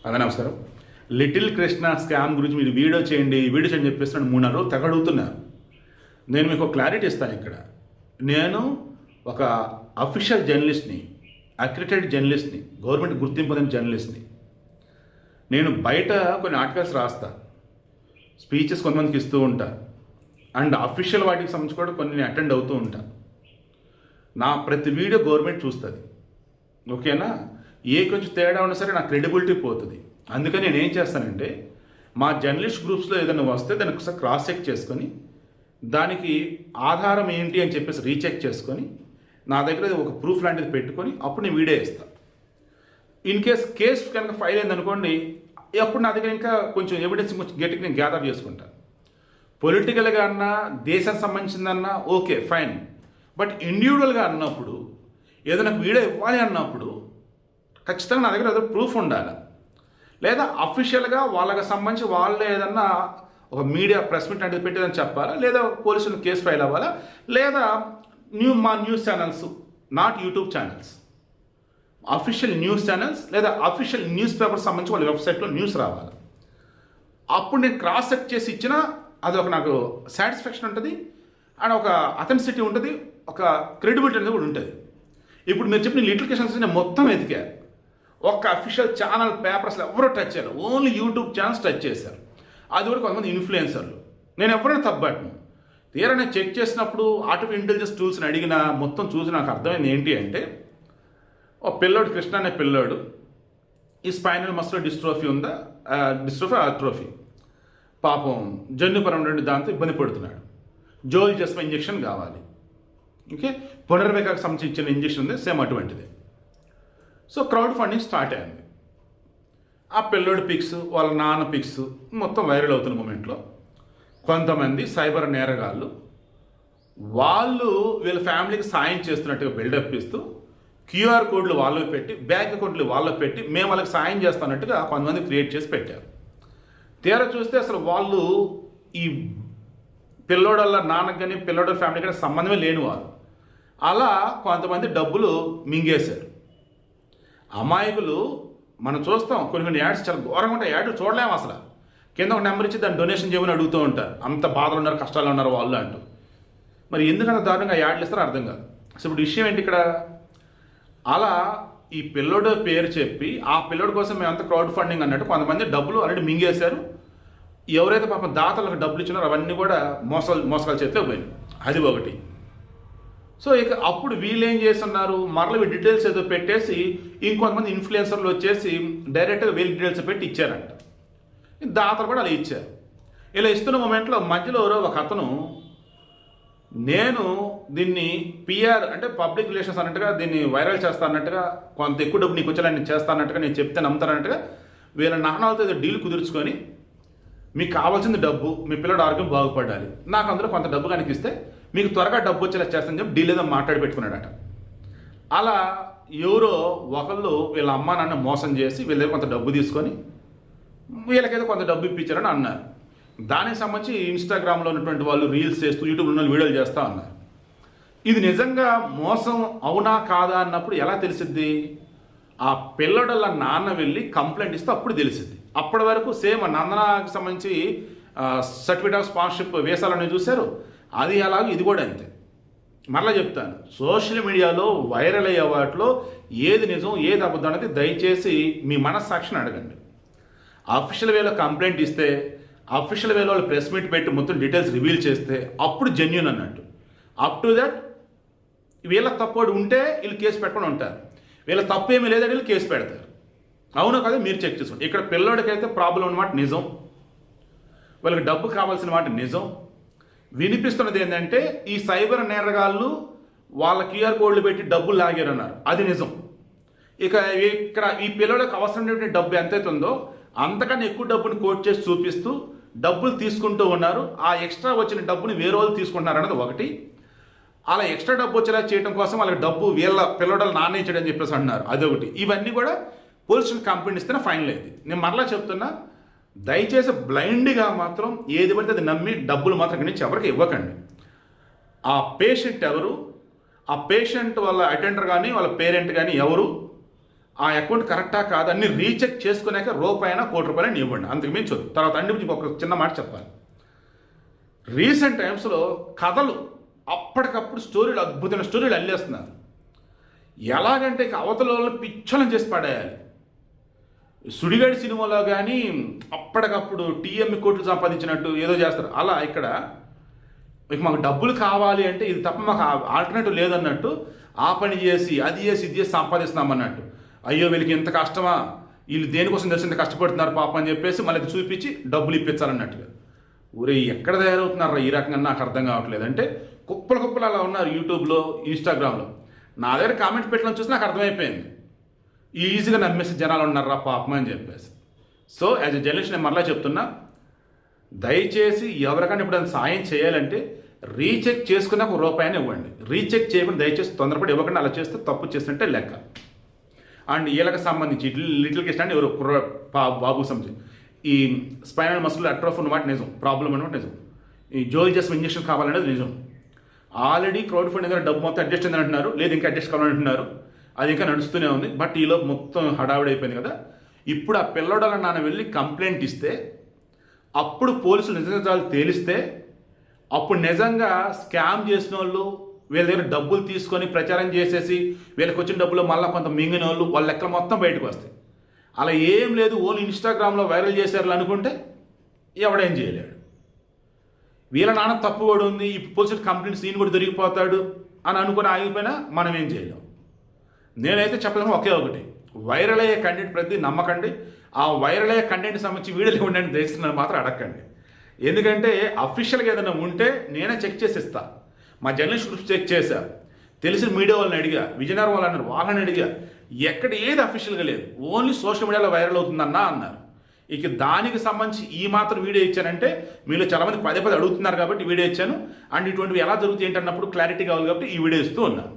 అదే నమస్కారం. Little Krishna scam గురించి మీరు వీడియో చేయండి చెప్పేసి నన్ను 3 రోజులు తెగ అడుగుతున్నారు. నేను మీకు ఒక క్లారిటీ ఇస్తాను ఇక్కడ. నేను ఒక అఫీషియల్ జర్నలిస్ట్ని, అక్రిడిటెడ్ జర్నలిస్ట్ని, గవర్నమెంట్ గుర్తింపు పొందిన జర్నలిస్ట్ని. నేను బయట కొన్ని ఆర్టికల్స్ రాస్తా, స్పీచెస్ కొంతమందికి ఇస్తూ ఉంటా, అండ్ అఫీషియల్ వాటికి సంబంధించి కూడా కొన్ని నేను అటెండ్ అవుతూ ఉంటా. నా ప్రతి వీడియో గవర్నమెంట్ చూస్తుంది, ఓకేనా? ఏ కొంచెం తేడా ఉన్నా సరే నా క్రెడిబిలిటీ పోతుంది. అందుకని నేను ఏం చేస్తానంటే, మా జర్నలిస్ట్ గ్రూప్స్లో ఏదైనా వస్తే దాన్ని ఒకసారి క్రాస్ చెక్ చేసుకొని, దానికి ఆధారం ఏంటి అని చెప్పేసి రీచెక్ చేసుకొని, నా దగ్గర ఒక ప్రూఫ్ లాంటిది పెట్టుకొని అప్పుడు నేను వీడియో ఇస్తాను. ఇన్ కేసు కనుక ఫైల్ అయిందనుకోండి, అప్పుడు నా దగ్గర ఇంకా కొంచెం ఎవిడెన్స్ గట్టిగా నేను గ్యాదర్ చేసుకుంటాను. పొలిటికల్గా అన్నా, దేశానికి సంబంధించిందన్నా ఓకే ఫైన్. బట్ ఇండివిజువల్గా అన్నప్పుడు, ఏదైనా వీడియో ఇవ్వాలి అన్నప్పుడు ఖచ్చితంగా నా దగ్గర ఏదో ప్రూఫ్ ఉండాలి. లేదా అఫీషియల్గా వాళ్ళకి సంబంధించి వాళ్ళే ఏదన్నా ఒక మీడియా ప్రెస్ మీట్ అంటే పెట్టేదని చెప్పాలా, లేదా పోలీసులు కేసు ఫైల్ అవ్వాలా, లేదా మా news channels, not YouTube channels, official news channels లేదా అఫీషియల్ న్యూస్ పేపర్ సంబంధించి వాళ్ళ వెబ్సైట్లో న్యూస్ రావాలి. అప్పుడు నేను క్రాస్ చెక్ చేసి ఇచ్చినా అది ఒక నాకు సాటిస్ఫాక్షన్ ఉంటుంది, అండ్ ఒక అథెంటిసిటీ ఉంటుంది, ఒక క్రెడిబిలిటీ అనేది కూడా ఉంటుంది. ఇప్పుడు మీరు చెప్పిన లిటిల్ కృష్ణ నేను మొత్తం ఎతికారు. ఒక్క అఫీషియల్ ఛానల్ పేపర్స్లో ఎవరో టచ్ చేయరు, ఓన్లీ యూట్యూబ్ ఛానల్స్ టచ్ చేశారు. అది కూడా కొంతమంది ఇన్ఫ్లుయెన్సర్లు. నేను ఎవరైనా తప్పబట్టను. తీరా నేను చెక్ చేసినప్పుడు ఆర్టిఫిషియల్ ఇంటెలిజెన్స్ టూల్స్ని అడిగిన మొత్తం చూసి నాకు అర్థమైంది ఏంటి అంటే, ఓ పిల్లోడు, కృష్ణ అనే పిల్లోడు, ఈ స్పైనల్ మస్కులర్ డిస్ట్రోఫీ ఉందా, డిస్ట్రోఫీ ఆట్రోఫీ, పాపం జన్యుపరమైన దాంతో ఇబ్బంది పడుతున్నాడు. జోల్ జస్మా ఇంజెక్షన్ కావాలి, ఓకే, పునర్వేకాకు సంబంధించిన ఇంజెక్షన్ ఉంది, సేమ్ అటువంటిది. సో క్రౌడ్ ఫండింగ్ స్టార్ట్ అయింది. ఆ పిల్లోడి పిక్స్, వాళ్ళ నాన్న పిక్స్ మొత్తం వైరల్ అవుతున్న మూమెంట్లో కొంతమంది సైబర్ నేరగాళ్ళు వాళ్ళు వీళ్ళ ఫ్యామిలీకి సాయం చేస్తున్నట్టుగా బిల్డప్ ఇస్తూ క్యూఆర్ కోడ్లు వాళ్ళు పెట్టి, బ్యాంక్ అకౌంట్లు వాళ్ళు పెట్టి, మేము వాళ్ళకి సాయం చేస్తున్నట్టుగా కొంతమంది క్రియేట్ చేసి పెట్టారు. తీరా చూస్తే అసలు వాళ్ళు ఈ పిల్లోడల్ల నాన్నకి కానీ పిల్లోడ ఫ్యామిలీ కానీ సంబంధమే లేని వాళ్ళు. అలా కొంతమంది డబ్బులు మింగేశారు. అమాయకులు మనం చూస్తాం, కొన్ని యాడ్స్ చాలా ఘోరంగా ఉంటాయి. యాడ్లు చూడలేము అసలు. కింద ఒక నెంబర్ ఇచ్చి దాన్ని డొనేషన్ చేయమని అడుగుతూ ఉంటారు. అంత బాధలు ఉన్నారు, కష్టాలు ఉన్నారు వాళ్ళు అంటూ. మరి ఎందుకంత దారుణంగా యాడ్లు ఇస్తారో అర్థం కాదు. అసలు ఇప్పుడు విషయం ఏంటి ఇక్కడ? అలా ఈ పిల్లోడు పేరు చెప్పి ఆ పిల్లోడి కోసం మేమంతా క్రౌడ్ ఫండింగ్ అన్నట్టు కొంతమంది డబ్బులు ఆల్రెడీ మింగేశారు. ఎవరైతే పాపం దాతలకు డబ్బులు ఇచ్చినారో అవన్నీ కూడా మోసగాల చేతిలో పోయినాయి. అది ఒకటి. సో ఇక అప్పుడు వీళ్ళు ఏం చేస్తున్నారు, మరల డీటెయిల్స్ ఏదో పెట్టేసి ఇంకొంతమంది ఇన్ఫ్లుయెన్సర్లు వచ్చేసి డైరెక్ట్గా వీళ్ళ డీటెయిల్స్ పెట్టి ఇచ్చారంట. దాతలు కూడా అలా ఇచ్చారు. ఇలా ఇస్తున్న మూమెంట్లో మధ్యలో ఒక అతను, నేను దీన్ని పిఆర్ అంటే పబ్లిక్ రిలేషన్స్ అన్నట్టుగా దీన్ని వైరల్ చేస్తా అన్నట్టుగా, కొంత ఎక్కువ డబ్బు నీకు వచ్చేలా నేను చేస్తా అన్నట్టుగా, నేను చెప్తే నమ్ముతానన్నట్టుగా వీళ్ళ నాన్నలతో ఏదో డీల్ కుదుర్చుకొని, మీకు కావాల్సింది డబ్బు, మీ పిల్లడు ఆరోగ్యం బాగుపడాలి, నాకు అందులో కొంత డబ్బు కనిపిస్తే మీకు త్వరగా డబ్బు వచ్చేలా చేస్తానని చెప్పి డీల్ ఏదో మాట్లాడి పెట్టుకున్నాడట. అలా ఎవరో ఒకళ్ళు వీళ్ళ అమ్మా నాన్న మోసం చేసి వీళ్ళ దగ్గర కొంత డబ్బు తీసుకొని వీళ్ళకైతే కొంత డబ్బు ఇప్పించారని అన్నారు. దానికి సంబంధించి ఇన్స్టాగ్రామ్లో ఉన్నటువంటి వాళ్ళు రీల్స్ చేస్తూ, యూట్యూబ్లో ఉన్న వీడియోలు చేస్తూ ఉన్నారు. ఇది నిజంగా మోసం అవునా కాదా అన్నప్పుడు ఎలా తెలిసిద్ది? ఆ పిల్లడల నాన్న వెళ్ళి కంప్లైంట్ ఇస్తే అప్పుడు తెలిసిద్ది. అప్పటి వరకు సేమ్ నందనకి సంబంధించి సర్టిఫికేట్ ఆఫ్ స్పాన్సర్షిప్ వేసాలని చూశారు, అది అలాగే ఇది కూడా అంతే. మరలా చెప్తాను, సోషల్ మీడియాలో వైరల్ అయ్యే వాటిలో ఏది నిజం ఏది అబద్ధం అనేది దయచేసి మీ మనస్సాక్షిని అడగండి. అఫీషియల్ వేలో కంప్లైంట్ ఇస్తే, అఫీషియల్ వేలో వాళ్ళు ప్రెస్ మీట్ పెట్టి మొత్తం డీటెయిల్స్ రివీల్ చేస్తే అప్పుడు జెన్యూన్ అన్నట్టు. అప్ టు దట్ వీళ్ళ తప్పుడు ఉంటే వీళ్ళు కేసు పెట్టుకుని ఉంటారు, వీళ్ళ తప్పు ఏమీ లేదంటే వీళ్ళు కేసు పెడతారు. అవును కదా, మీరు చెక్ చేసుకోండి. ఇక్కడ పిల్లోడికైతే ప్రాబ్లం ఉన్నమాట నిజం, వాళ్ళకి డబ్బు కావాల్సిన మాట నిజం. వినిపిస్తున్నది ఏంటంటే ఈ సైబర్ నేరగాళ్ళు వాళ్ళ క్యూఆర్ కోడ్లు పెట్టి డబ్బులు లాగారన్నారు, అది నిజం. ఇక ఇక్కడ ఈ పిల్లలకు అవసరమైనటువంటి డబ్బు ఎంతైతే ఉందో అంతకన్నా ఎక్కువ డబ్బుని కోట్ చేసి చూపిస్తూ డబ్బులు తీసుకుంటూ ఉన్నారు. ఆ ఎక్స్ట్రా వచ్చిన డబ్బుని వేరే వాళ్ళు తీసుకుంటున్నారు అన్నది ఒకటి. అలా ఎక్స్ట్రా డబ్బు వచ్చేలా చేయడం కోసం వాళ్ళకి డబ్బు వీళ్ళ పిల్లడలు నాన్న ఇచ్చాడు అని చెప్పేసి అంటున్నారు, అదొకటి. ఇవన్నీ కూడా పోలీసులు కంప్లైంట్ ఇస్తేనే ఫైనల్ అయింది. నేను మరలా చెప్తున్నా, దయచేసి బ్లైండ్గా మాత్రం ఏది పడితే అది నమ్మి డబ్బులు మాత్రం ఇక్కడి నుంచి ఎవరికి ఇవ్వకండి. ఆ పేషెంట్ ఎవరు, ఆ పేషెంట్ వాళ్ళ అటెండర్ కానీ వాళ్ళ పేరెంట్ కానీ ఎవరు, ఆ అకౌంట్ కరెక్టా కాదా అన్ని రీచెక్ చేసుకున్నాక రూపాయన ₹1,00,00,000 ఇవ్వండి, అంతకు మించొద్దు. తర్వాత అన్ని ఒక చిన్న మాట చెప్పాలి. రీసెంట్ టైమ్స్లో కథలు అప్పటికప్పుడు స్టోరీలు, అద్భుతమైన స్టోరీలు అల్లేస్తున్నారు. ఎలాగంటే ఇక అవతల వాళ్ళని పిచ్చలం చేసి పడేయాలి. సుడిగాడి సినిమాలో కానీ అప్పటికప్పుడు టీఎంఈ కోట్లు సంపాదించినట్టు ఏదో చేస్తారు. అలా ఇక్కడ ఇక మాకు డబ్బులు కావాలి అంటే ఇది తప్ప మాకు ఆల్టర్నేటివ్ లేదన్నట్టు ఆ పని చేసి అది చేసి ఇది చేసి సంపాదిస్తున్నామన్నట్టు. అయ్యో వీళ్ళకి ఇంత కష్టమా, వీళ్ళు దేనికోసం తెలిసి ఇంత కష్టపడుతున్నారు పాప అని చెప్పేసి మళ్ళీ చూపించి డబ్బులు ఇప్పించాలన్నట్టుగా. ఊరే ఎక్కడ తయారవుతున్నారా ఈ రకంగా నాకు అర్థం కావట్లేదు. అంటే కుప్పలు అలా ఉన్నారు యూట్యూబ్లో, ఇన్స్టాగ్రామ్లో. నా దగ్గర కామెంట్ పెట్టడం చూసి నాకు అర్థమైపోయింది, ఈజీగా నమ్మేసి జనాలు ఉన్నారా పాపం అని చెప్పేసి. సో యాజ్ ఎ జర్నలిస్ట్ నేను మరలా చెప్తున్నా, దయచేసి ఎవరికైనా ఇప్పుడు సాయం చేయాలంటే రీచెక్ చేసుకున్నాక ₹1 ఇవ్వండి. రీచెక్ చేయకుండా దయచేసి తొందరపడి ఇవ్వకుండా అలా చేస్తే తప్పు చేసినట్టే లెక్క. అండ్ వీళ్ళకి సంబంధించి లిటిల్ కిస్ట్ అంటే ఎవరు బాబు సంబంధించి ఈ స్పైనల్ మస్కులర్ అట్రోఫీ ఉన్నమాట నిజం, ప్రాబ్లం అనమాట నిజం. ఈ జోయి జస్ట్ ఇంజక్షన్ కావాలనేది నిజం. ఆల్రెడీ క్రౌడ్ ఫండ్ దగ్గర డబ్బు మొత్తం అడ్జస్ట్ అయింది అంటున్నారు, లేదు ఇంకా అడ్జస్ట్ కావాలంటున్నారు. అది ఇంకా నడుస్తూనే ఉంది. బట్ ఈలోపు మొత్తం హడావిడి అయిపోయింది కదా. ఇప్పుడు ఆ పిల్లడాల నాన్న వెళ్ళి కంప్లైంట్ ఇస్తే అప్పుడు పోలీసులు నిజాలు తేలిస్తే అప్పుడు నిజంగా స్కామ్ చేసిన వాళ్ళు వీళ్ళ దగ్గర డబ్బులు తీసుకొని ప్రచారం చేసేసి వీళ్ళకి వచ్చిన డబ్బులు మళ్ళీ కొంత మింగిన వాళ్ళు వాళ్ళ లెక్కలు మొత్తం బయటకు వస్తాయి. అలా ఏం లేదు, ఓన్లీ ఇన్స్టాగ్రామ్లో వైరల్ చేశారు అనుకుంటే ఎవడేం చేయలేడు. వీళ్ళ నాన్న తప్పు కూడా ఉంది, ఈ పోలీసు కంప్లైంట్స్ ఈయన కూడా దొరికిపోతాడు అని అనుకుని ఆగిపోయినా మనం ఏం చేయలేం. నేనైతే చెప్పలేము ఒకే ఒకటి, వైరల్ అయ్యే కంటెంట్ ప్రతి నమ్మకండి. ఆ వైరల్ అయ్యే కంటెంట్ సంబంధించి వీడియోలు ఉండండి దయచేసి మాత్రం అడగండి. ఎందుకంటే అఫీషియల్గా ఏదైనా ఉంటే నేనే చెక్ చేసి ఇస్తా. మా జర్నలిస్ట్ గ్రూప్స్ చెక్ చేశారు, తెలిసిన మీడియా వాళ్ళని అడిగా, విజయనగరం వాళ్ళు అన్నారు, వాళ్ళని అడిగా, ఎక్కడ ఏది అఫీషియల్గా లేదు, ఓన్లీ సోషల్ మీడియాలో వైరల్ అవుతుందన్నా అన్నారు. ఇక దానికి సంబంధించి ఈ మాత్రం వీడియో ఇచ్చానంటే మీలో చాలామంది పదే అడుగుతున్నారు కాబట్టి వీడియో ఇచ్చాను. అండ్ ఇటువంటివి ఎలా జరుగుతాయి ఏంటన్నప్పుడు క్లారిటీ కావాలి కాబట్టి ఈ వీడియో ఇస్తూ ఉన్నాను.